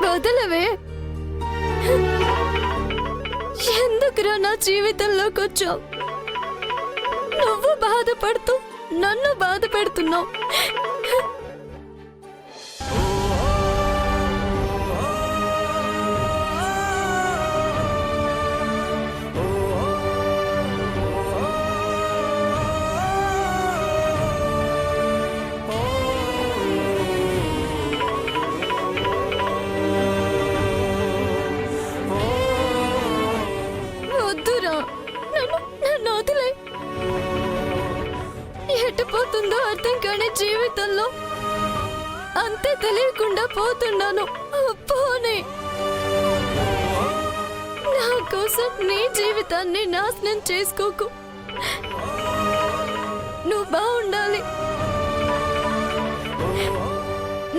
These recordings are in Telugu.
వదలవే. ఎందుకురా నా జీవితంలోకి వచ్చావు? నువ్వు బాధపడుతూ నన్ను బాధ పెడుతున్నావు. ఎట్టుపోతుందో అర్థం కాని జీవితంలో అంతే తెలియకుండా పోతున్నాను. పోనీ నా కోసం నీ జీవితాన్ని నాశనం చేసుకోకు. నువ్వు బాగుండాలి.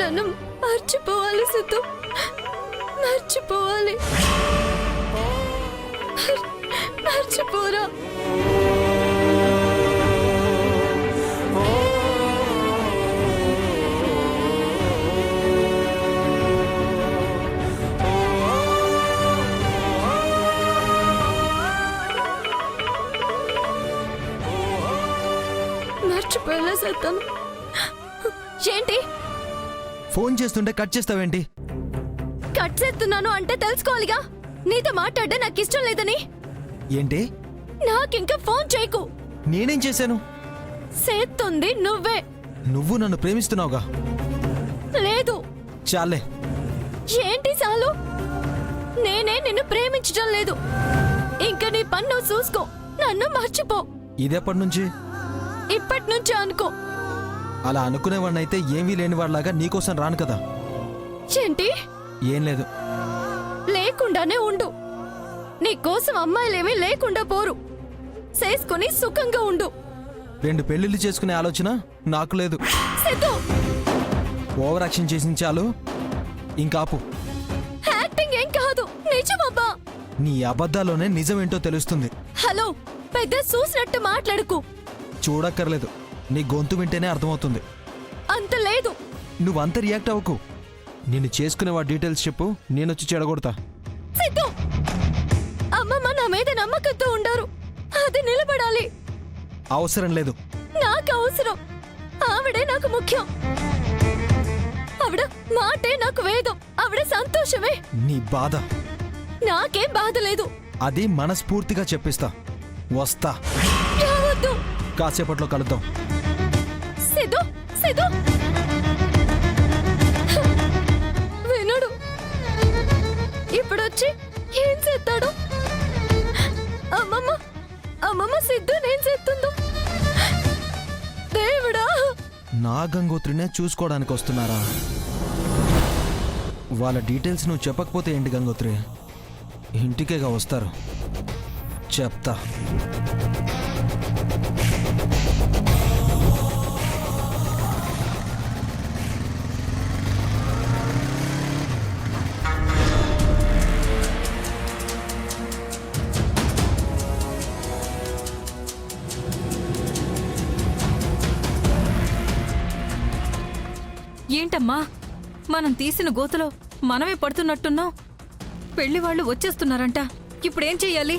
నన్ను మర్చిపోవాలి సిద్ధు, మర్చిపోవాలి. మర్చిపోరా. మర్చిపోయేలా చేస్తాను. ఏంటి ఫోన్ చేస్తుంటే కట్ చేస్తావేంటి? కట్ చేస్తున్నాను అంటే తెలుసుకోవాలిగా. నీతో మాట్లాడడం నాకు ఇష్టం లేదని. ఏంటి? నాకింకా ఫోన్ చేయకు. నేనేం చేశాను? చేస్తుంది నువ్వే. నువ్వు నన్ను ప్రేమిస్తున్నావుగా. లేదు. చాలే. ఏంటి చాలు? నేనే నిన్ను ప్రేమించడం లేదు. ఇంకా నీ పన్ను చూసుకో. నన్ను మర్చిపో. ఇదెప్పటి నుంచి? ఇప్పటి నుంచి అనుకో. అలా అనుకునేవాడినైతే ఏమీ లేనివాడిలాగా నీకోసం రాను కదా. ఏంటి? ఏం లేదు. లేకుండానే ఉండు. నీకోసం అమ్మాయిలేమీ లేకుండా పోరు. చేసుకుని సుఖంగా ఉండు. 2 పెళ్లిళ్ళు చేసుకునే ఆలోచన నాకు లేదు. సిద్ధు, ఓవర్ యాక్షన్ చేసిన చాలు. ఇంకాపు. యాక్టింగ్ ఏం కాదు, నిజమబ్బా. నీ అబద్ధాలోనే నిజమేంటో తెలుస్తుంది. హలో, పెద్ద చూసినట్టు మాట్లాడుకు. చూడక్కర్లేదు, నీ గొంతు వింటేనే అర్థమవుతుంది. అంత లేదు. నువ్వంత రియాక్ట్ అవ్వకు. నిన్ను చేసుకునే వాడి డీటెయిల్స్ చెప్పు, నేనొచ్చి చెడగొడతా. సిద్ధు, అమ్మమ్మ నా మీద నమ్మకంతో ఉండారు. అది నిలబడాలి. అవసరం లేదు. నాకు అవసరం. ఆవిడే నాకు ముఖ్యం. ఆవిడ మాటే నాకు వేదం. ఆవిడ సంతోషమే నీ బాధ. నాకేం బాధ లేదు. అది మనస్ఫూర్తిగా చెప్పిస్తా. వస్తా. రావద్దు. కాసేపట్లో కలుద్దాం. సిద్ధు, సిద్ధు వినడు. ఇప్పుడొచ్చి ఏం చేస్తాడు? అమ్మమ్మ, అమ్మమ్మ సిద్ధు నేను చేస్తుందో. దేవుడా, నా గంగోత్రినే చూసుకోవడానికి వస్తున్నారా? వాళ్ళ డీటెయిల్స్ నువ్వు చెప్పకపోతే ఏంటి గంగోత్రి? ఇంటికేగా వస్తారు. చెప్తా. ఏంటమ్మా, మనం తీసిన గోతులో మనమే పడుతున్నట్టున్నాం. పెళ్లి వాళ్ళు వచ్చేస్తున్నారంట. ఇప్పుడేం చెయ్యాలి?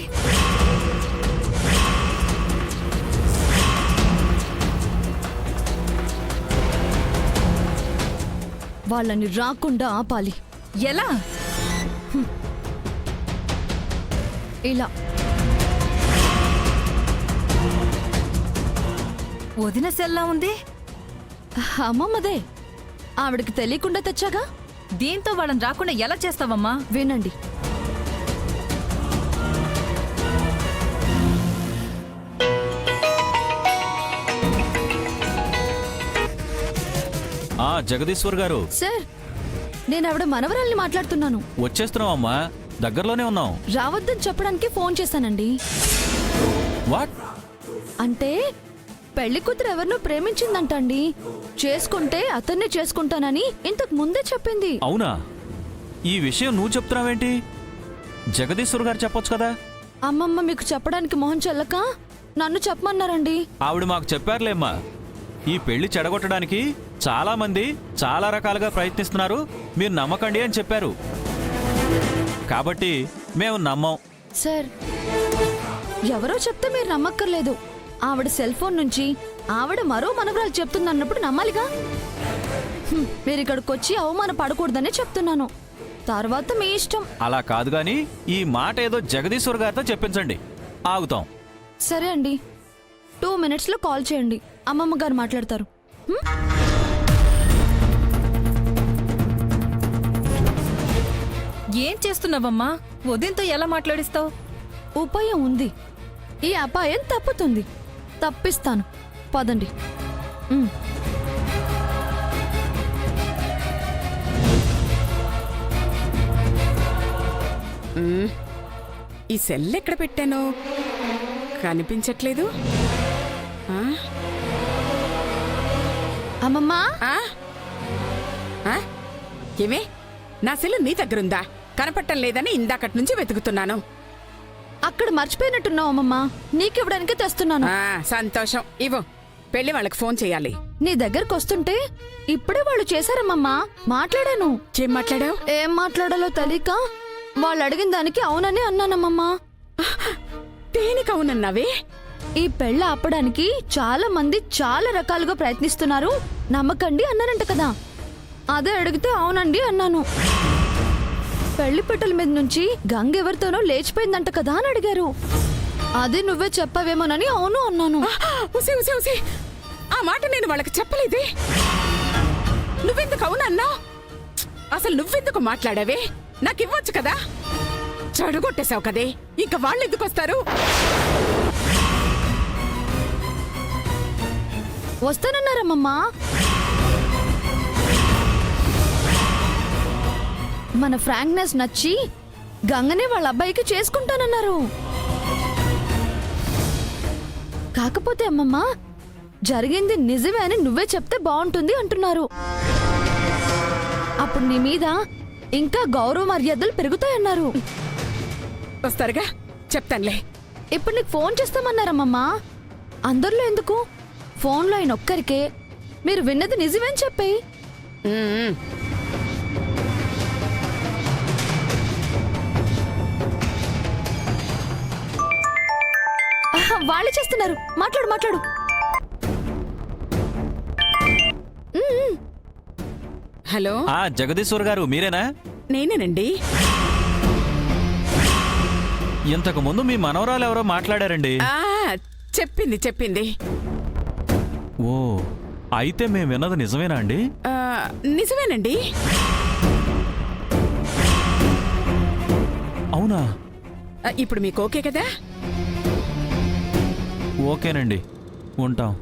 వాళ్ళని రాకుండా ఆపాలి. ఎలా? ఇలా. వదిన సెల్లా ఉంది. అమ్మమ్మదే. ఆవిడకి తెలియకుండా తెచ్చాగా. దీంతో వాళ్ళని రాకుండా ఎలా చేస్తావమ్మా? వినండి. జగదీశ్వర్ గారు. సార్, నేను ఆవిడ మనవరాల్ని మాట్లాడుతున్నాను. వచ్చేస్తున్నాం అమ్మా, దగ్గరలోనే ఉన్నాం. రావద్దని చెప్పడానికి ఫోన్ చేశానండి. వాట్? అంటే పెళ్లి కూతురు ఎవరినో ప్రేమించిందంట అండి. చేసుకుంటే అతన్నే చేసుకుంటానని ఇంతకు ముందే చెప్పింది. అవునా? ఈ విషయం నువ్వు చెప్తున్నావేంటి? జగదీశ్వర్ గారు చెప్పొచ్చు కదా. అమ్మమ్మ మీకు చెప్పడానికి మొహం చెల్లక నన్ను చెప్పమన్నారండి. ఆవిడ మాకు చెప్పారులేమ్మా. ఈ పెళ్లి చెడగొట్టడానికి చాలా మంది చాలా రకాలుగా ప్రయత్నిస్తున్నారు, మీరు నమ్మకండి అని చెప్పారు. కాబట్టి మేము నమ్మం. సార్, ఎవరో చెప్తే మీరు నమ్మక్కర్లేదు. ఆవిడ సెల్ ఫోన్ నుంచి ఆవిడ మరో మనవరాలు చెప్తుందన్నప్పుడు నమ్మాలిగా. మీరు ఇక్కడికి వచ్చి అవమాన పడకూడదనే చెప్తున్నాను. తర్వాత మీ ఇష్టం. అలా కాదు గాని ఈ మాట ఏదో జగదీశ్వర్ గారితో చెప్పించండి, ఆగుతాం. సరే అండి, 2 minutesలో కాల్ చేయండి. అమ్మమ్మ గారు మాట్లాడతారు. హ్మ్? ఏం చేస్తున్నావమ్మా? ఉదయంతో ఎలా మాట్లాడిస్తావు? ఉపాయం ఉంది. ఈ అపాయం తప్పుతుంది. తప్పిస్తాను. పదండి. హ్మ్. ఈ సెల్ ఎక్కడ పెట్టాను? కనిపించట్లేదు. ఆ? అమ్మమ్మ, ఆ? ఆ? ఏమే, నా సెల్ నీ దగ్గరుందా? కనపట్టం లేదని ఇందాకటి నుంచి వెతుకుతున్నాను. అక్కడ మర్చిపోయినట్టున్నావు అమ్మమ్మ. నీకివ్వడానికి తెస్తున్నాను. ఆ, సంతోషం. ఇవ్వు. పెళ్లి వాళ్ళకి ఫోన్ చేయాలి. నీ దగ్గరకు వస్తుంటే ఇప్పుడే వాళ్ళు చేశారమ్మమ్మా. మాట్లాడాను. ఏం మాట్లాడావు? ఏం మాట్లాడాలో తెలియక వాళ్ళు అడిగిన దానికి అవునని అన్నానమ్మమ్మా. దేనికి అవునన్నావే? ఈ పెళ్ళ ఆపడానికి చాలా మంది చాలా రకాలుగా ప్రయత్నిస్తున్నారు, నమ్మకండి అన్నారంట కదా. అదే అడిగితే అవునండి అన్నాను. పెళ్లి పెట్టెల మీద నుంచి గంగ ఎవరితోనో లేచిపోయిందంట కదా అని అడిగారు. అది నువ్వే చెప్పావేమోనని అవును అన్నాను. ఉసి ఉసి ఉసి, ఆ మాట నేను వాళ్ళకి చెప్పలేదే. నువ్వెందుకు అవునన్నా? అసలు నువ్వెందుకు మాట్లాడావే? నాకు ఇవ్వచ్చు కదా. చెడగొట్టేశావు కదే, ఇంకా వాళ్ళు ఎందుకు వస్తారు? వస్తానన్నారమ్మమ్మా. మన ఫ్రాంక్నెస్ నచ్చి గంగనే వాళ్ళ అబ్బాయికి చేసుకుంటానన్నారు. కాకపోతే అమ్మమ్మ, జరిగింది నిజమే అని నువ్వే చెప్తే బాగుంటుంది అంటున్నారు. అప్పుడు నీ మీద ఇంకా గౌరవ మర్యాదలు పెరుగుతాయన్నారు. వస్తారుగా, చెప్తానులే. ఇప్పుడు నీకు ఫోన్ చేస్తామన్నారమ్మమ్మా. అందరిలో ఎందుకు? ఫోన్లో ఆయన ఒక్కరికే. మీరు విన్నది నిజమేని చెప్పేయి. ఉమ్. వాళ్ళు చేస్తున్నారు. మాట్లాడు మాట్లాడు. హలో, ఆ జగదీశ్వర్ గారు మీరేనా? నేనేనండి. ఇంతకు ముందు మీ మనవరాలు ఎవరో మాట్లాడారండి. ఆ, చెప్పింది. ఓ, అయితే మేము విన్నది నిజమేనా అండి? ఆ, నిజమేనండి. అవునా? ఇప్పుడు మీకు ఓకే కదా? ఓకేనండి, ఉంటాం.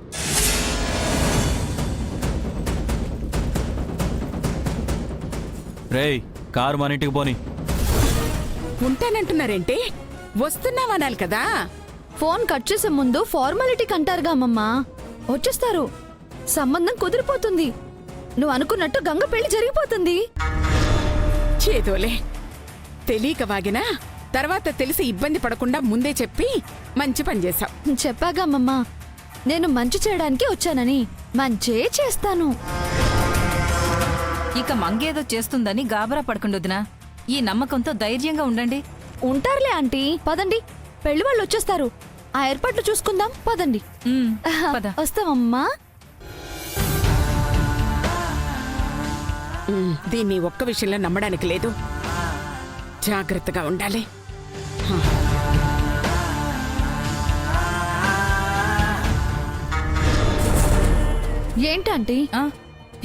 రేయ్, కారు మన ఇంటికి పోని. ఉంటానంటున్నారేంటి? వస్తున్నావనాలి కదా. ఫోన్ కట్ చేసే ముందు ఫార్మాలిటీకి అంటారుగా అమ్మమ్మ. వచ్చేస్తారు, సంబంధం కుదిరిపోతుంది. నువ్వు అనుకున్నట్టు గంగ పెళ్లి జరిగిపోతుంది. చేదోలే, తెలియక వాగినా తర్వాత తెలిసి ఇబ్బంది పడకుండా ముందే చెప్పి మంచి పని చేశావు. చెప్పాగా అమ్మమ్మ, నేను మంచి చేయడానికి వచ్చానని. మంచే చేస్తాను. ఇక మంగేదో చేస్తుందని గాబరా పడకుండొదినా. ఈ నమ్మకంతో ధైర్యంగా ఉండండి. ఉంటారులే ఆంటీ. పదండి, పెళ్లి వాళ్ళు వచ్చేస్తారు. ఆ ఏర్పాట్లు చూసుకుందాం. పదండి. ఉమ్, పద. వస్తామమ్మా. దీన్ని ఒక్క విషయంలో నమ్మడానికి లేదు. జాగ్రత్తగా ఉండాలి. ఏంటంటీ, ఆ,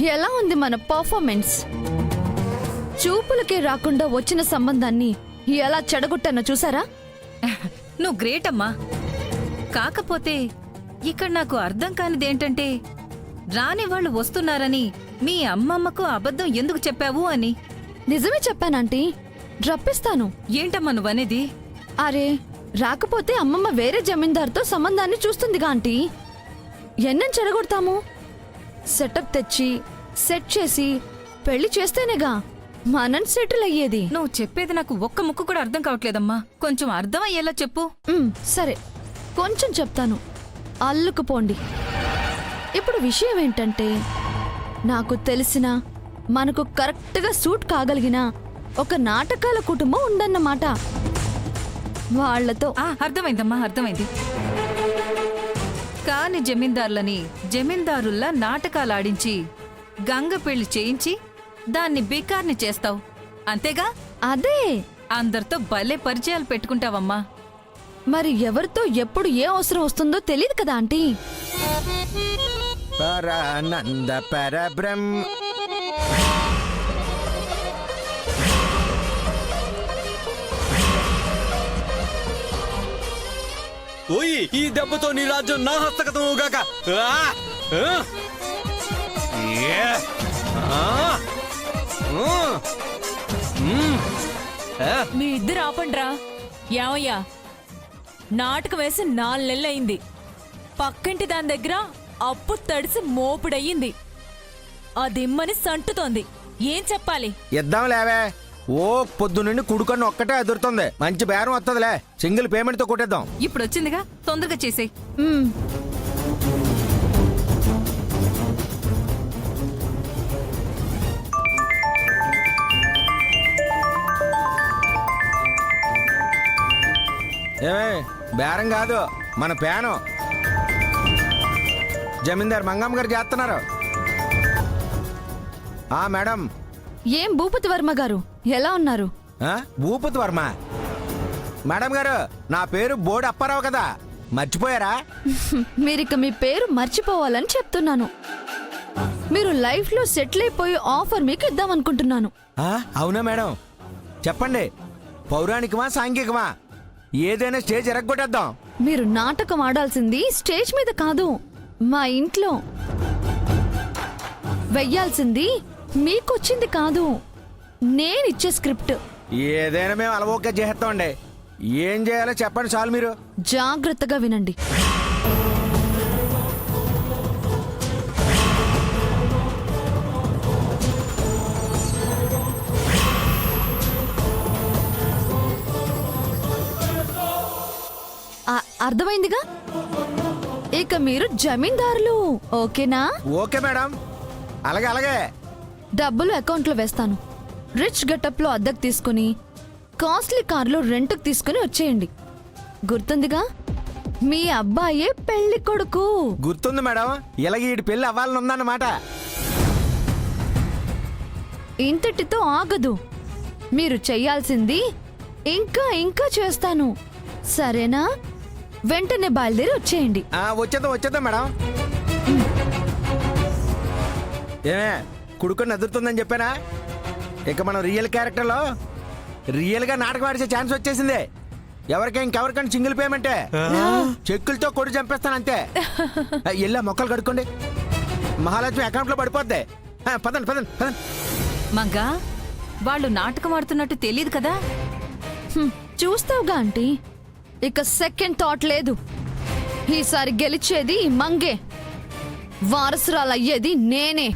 ఎలా ఉంది మన పర్ఫార్మెన్స్? చూపులకే రాకుండా వచ్చిన సంబంధాన్ని ఎలా చెడగొట్టానో చూసారా? నువ్వు గ్రేట్ అమ్మా. కాకపోతే ఇక్కడ నాకు అర్థం కానిదేంటంటే, రాని వాళ్ళు వస్తున్నారని మీ అమ్మమ్మకు అబద్ధం ఎందుకు చెప్పావు అని. నిజమే చెప్పానంటీ. రప్పిస్తాను. ఏంటమ్మా నువ్వనేది? అరే, రాకపోతే అమ్మమ్మ వేరే జమీందార్తో సంబంధాన్ని చూస్తుందిగా ఆంటీ. ఎన్నం చెడగొడతాము? సెటప్ తెచ్చి సెట్ చేసి పెళ్లి చేస్తేనేగా మనం సెటిల్ అయ్యేది. నువ్వు చెప్పేది నాకు ఒక్క ముక్కు కూడా అర్థం కావట్లేదమ్మా. కొంచెం అర్థం అయ్యేలా చెప్పు. సరే, కొంచెం చెప్తాను. అల్లుకుపోండి. ఇప్పుడు విషయం ఏంటంటే, నాకు తెలిసిన మనకు కరెక్ట్గా సూట్ కాగలిగిన ఒక నాటకాల కుటుంబం ఉండన్నమాట. వాళ్ళతో అర్థమైందమ్మా, అర్థమైంది. కాని జమీందారులని జమీందారుల్లా నాటకాలాడించి గంగ పెళ్లి చేయించి దాన్ని బికార్ని చేస్తావు అంతేగా? అదే. అందరితో భలే పరిచయాలు పెట్టుకుంటావమ్మా. మరి ఎవరితో ఎప్పుడు ఏ అవసరం వస్తుందో తెలియదు కదా ఆంటీ. పరానంద పరబ్రహ్మ. ఓయ్, ఈ దెబ్బతో నీ రాజ్యం నా హస్తగతం అవుగాక. మీ ఇద్దరు ఆపండ్రా. ఏమయ్యా, నాటకం వేసి 4 నెలలయింది. పక్కింటి దాని దగ్గర అప్పు తడిసి మోపుడయ్యింది. అదిమ్మని సంటుతోంది. ఏం చెప్పాలి? ఇద్దాం లేవే. ఓ పొద్దు నుండి కుడుకన్ను ఒక్కటే ఎదురుతుంది. మంచి బేరం వస్తుందిలే. సింగిల్ పేమెంట్ తో కొట్టేద్దాం. ఇప్పుడు వచ్చిందిగా, తొందరగా చేసేయ్. మ్మ్. ఏమే, బేరం కాదు, మన పేను. జమీందార్ మంగమ్మ గారు చేస్తున్నారు. మేడం. ఏం భూపతి వర్మ గారు, ఎలా ఉన్నారు? భూపతి వర్మ మేడం గారు, నా పేరు బోడి అప్పారావు కదా, మర్చిపోయారా? మీరిక మీ పేరు మర్చిపోవాలని చెప్తున్నాను. మీరు లైఫ్ లో సెటిల్ అయిపోయి ఆఫర్ మీకు ఇద్దామనుకుంటున్నాను. అవునా మేడం, చెప్పండి. పౌరాణికమా సాంఘికమా? ఏదైనా స్టేజ్ ఎరగొట్టేద్దాం. మీరు నాటకం ఆడాల్సింది స్టేజ్ మీద కాదు, మా ఇంట్లో. వెయ్యాల్సింది మీకొచ్చింది కాదు, నేనిచ్చే స్క్రిప్ట్. ఏదైనా మేము అలవోకే చేస్తామండి. ఏం చేయాలో చెప్పండి చాలు. మీరు జాగ్రత్తగా వినండి. అర్థమైందిగా? ఇక మీరు జమీందారులు, ఓకేనా? ఓకే మేడం, అలాగే అలాగే. డబ్బులు అకౌంట్లో వేస్తాను. రిచ్ గెటప్ లో అద్దెకు తీసుకుని కాస్ట్లీ కార్లో రెంట్కి తీసుకుని వచ్చేయండి. గుర్తుందిగా? మీ అబ్బాయే పెళ్లి కొడుకు. గుర్తుంది మేడం. ఇలాగ ఈ పెళ్లి అవ్వాలని ఉందన్నమాట. ఇంతటితో ఆగదు. మీరు చెయ్యాల్సింది ఇంకా ఇంకా చేస్తాను, సరేనా? వెంటనే బయలుదేరి వచ్చేయండి. వచ్చేద్దాం మేడం. ఏమే, కుడుకొని ఎదురుతుందని చెప్పానా? ఇక మనం రియల్ క్యారెక్టర్లో రియల్ గా నాటకం ఆడిసే ఛాన్స్ వచ్చేసింది. ఇంకెవరికైనా సింగిల్ పేమెంటే. చెక్కులతో కొడు చంపేస్తాను అంతే. ఎల్లా మొక్కలు కడుక్కోండి, మహాలక్ష్మి అకౌంట్ లో పడిపోద్ది. పదండి పదండి పదండి. మంగా, వాళ్ళు నాటకం ఆడుతున్నట్టు తెలియదు కదా? చూస్తావుగా ఆంటీ, ఇక సెకండ్ థాట్ లేదు. ఈసారి గెలిచేది మంగే, వారసురాలయ్యేది నేనే.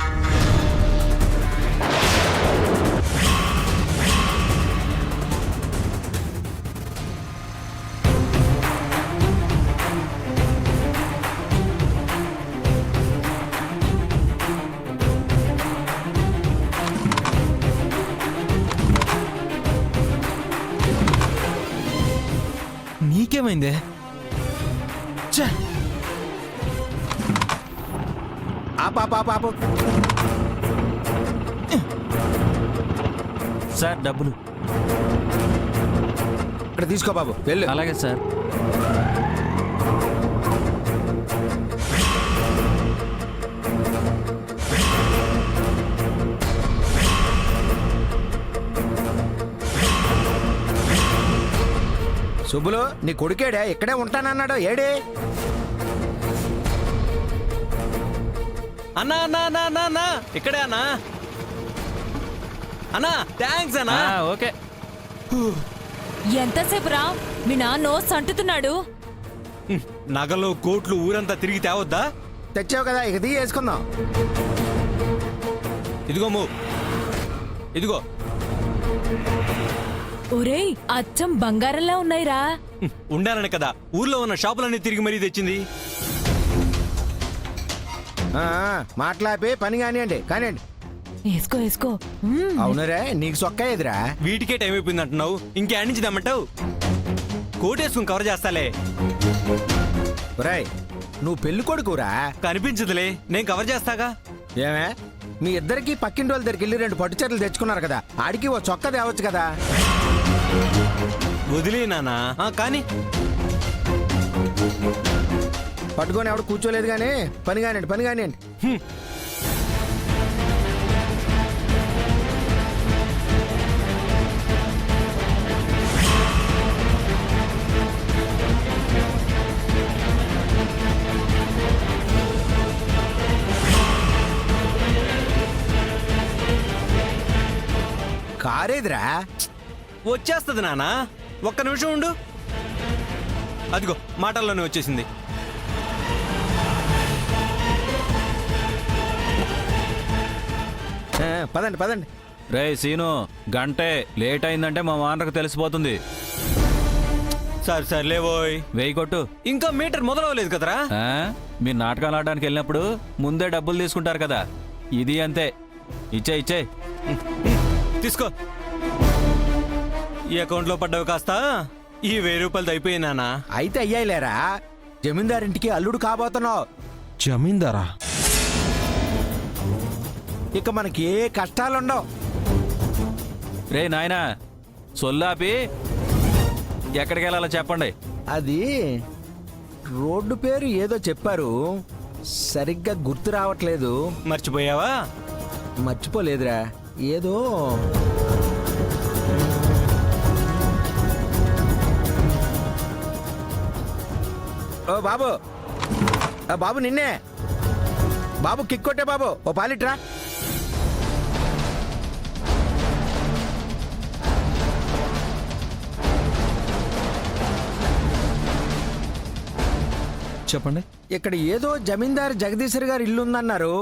నీకేమైందే? ఆపు. సార్, డబ్బులు. ఇక్కడ తీసుకో బాబు, వెళ్ళు. అలాగే సార్. సుబ్బులు, నీ కొడుకేడే ఇక్కడే ఉంటానన్నాడు, ఏడే? అన్నా అన్నా అన్నా అన్నా అన్నా, ఇక్కడే అన్నా. అన్నా, థ్యాంక్స్ అన్నా. ఓకే. ఎంతసేపు రా, మీ నాన్నో సంటుతున్నాడు. నగలు కోట్లు ఊరంతా తిరిగి తేవద్దా? తెచ్చావు కదా, ఇక దిగి వేసుకుందాం. ఇదిగో ఇదిగో. ఒరేయ్, అచ్చం బంగారంలా ఉన్నాయిరా. ఉండాలని కదా ఊర్లో ఉన్న షాపులన్నీ తిరిగి మరీ తెచ్చింది. మాట్లాపి పని కానివ్వండి. వేసుకో వేసుకో మ్మ్. అవునరే నీకు సొక్క ఎదురా వీటికే టైం అయిపోయింది అంటున్నావు ఇంకే నుంచి తెమ్మంటావు కోటేసుకుని కవర్ చేస్తాలే ఒరేయ్ నువ్వు పెళ్లి కొడుకురా కనిపించదులే నేను కవర్ చేస్తాగా ఏమే మీ ఇద్దరికి పక్కింటి వాళ్ళ దగ్గరికి వెళ్ళి 2 పట్టు చీరలు తెచ్చుకున్నారు కదా ఆడికి ఓ చొక్క తేవచ్చు కదా వదిలే నానా కానీ పట్టుకొని ఎవడు కూర్చోలేదు కానీ పని కానివ్వండి కారేదిరా వచ్చేస్తుంది నానా ఒక్క నిమిషం ఉండు అదిగో మాటల్లోనే వచ్చేసింది పదండి రే సీను గంటే లేట్ అయిందంటే మా వానరకు తెలిసిపోతుంది. సర్లేవోయ్ వెయ్యి కొట్టు. ఇంకా మీటర్ మొదలవలేదు కదరా ఆ? మీరు నాటకాలు ఆడడానికి వెళ్ళినప్పుడు ముందే డబ్బులు తీసుకుంటారు కదా, ఇది అంతే. ఇచ్చే తీసుకో ఈ అకౌంట్లో పడ్డవి కాస్త ఈ 1000 రూపాయలది అయిపోయి నానా అయితే అయ్యాయిలేరా జమీందారింటికి అల్లుడు కాబోతున్నావు జమీందారా? ఇక మనకి ఏ కష్టాలుండవు. రే నాయనా సొల్లాపి ఎక్కడికి వెళ్ళాలో చెప్పండి. అది రోడ్డు పేరు ఏదో చెప్పారు, సరిగ్గా గుర్తు రావట్లేదు. మర్చిపోయావా? మర్చిపోలేదురా ఏదో. ఓ బాబు, బాబు నిన్నే బాబు, కిక్ కొట్టే బాబు, ఓ పాలిట్రా. చెప్పండి. ఇక్కడ ఏదో జమీందారు జగదీశ్వర్ గారి ఇల్లు ఉందన్నారు,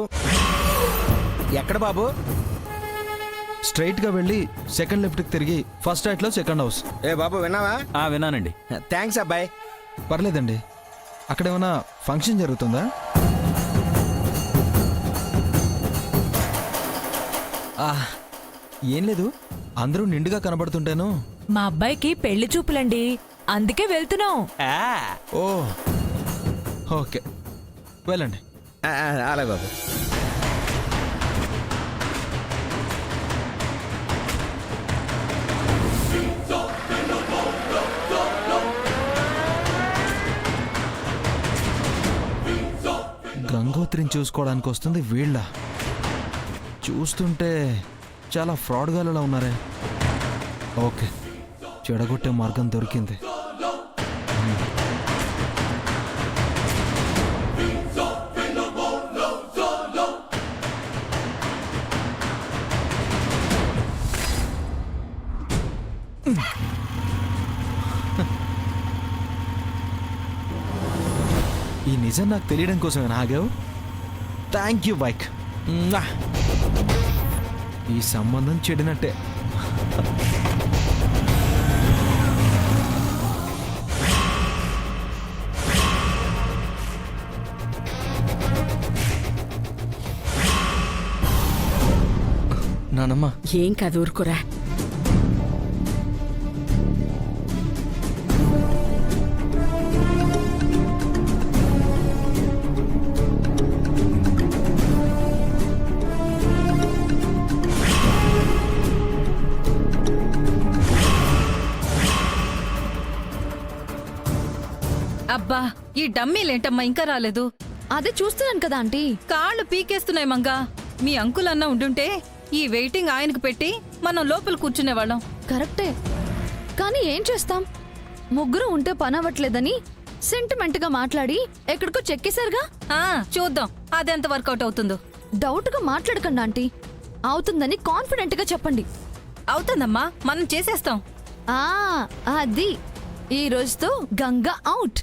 ఎక్కడ బాబు? స్ట్రైట్ గా వెళ్ళి సెకండ్ లెఫ్ట్ కి తిరిగి ఫస్ట్ రైట్ లో సెకండ్ హౌస్. ఏ బాబు విన్నావా? విన్నానండి. థ్యాంక్స్ అబ్బాయి. పర్లేదండి. అక్కడ ఏమైనా ఫంక్షన్ జరుగుతుందా? ఏం లేదు, అందరూ నిండుగా కనబడుతుంటేను. మా అబ్బాయికి పెళ్లి చూపులండి, అందుకే వెళ్తున్నాం. ఓ ఓకే, వెళ్ళండి. అలాగే బాబు. గంగోత్రిని చూసుకోవడానికి వస్తుంది వీళ్ళ. చూస్తుంటే చాలా ఫ్రాడ్ గాలలో ఉన్నారే. ఓకే, చెడగొట్టే మార్గం దొరికింది. ఈ నిజం నాకు తెలియడం కోసమే ఆగావు. Thank you bike. ఈ సంబంధం చెడినట్టే. నానమ్మ ఏం కాదు ఊరుకురా. అబ్బా ఈ డమ్మీలేంటమ్మా ఇంకా రాలేదు? అదే చూస్తున్నాను కదా ఆంటీ. కాళ్ళు పీకేస్తున్నాయి మంగా. మీ అంకులన్నా ఉండుంటే ఈ వెయిటింగ్ ఆయనకు పెట్టి మనం లోపల కూర్చునేవాళ్ళం. కరెక్టే, కానీ ఏం చేస్తాం, ముగ్గురు ఉంటే పని అవ్వట్లేదని సెంటిమెంట్ గా మాట్లాడి ఎక్కడికో చెక్కేశారుగా. చూద్దాం అదెంత వర్కౌట్ అవుతుందో. డౌట్ గా మాట్లాడకండి ఆంటీ, అవుతుందని కాన్ఫిడెంట్ గా చెప్పండి. అవుతుందమ్మా, మనం చేసేస్తాం. అది ఈ రోజుతో గంగా అవుట్.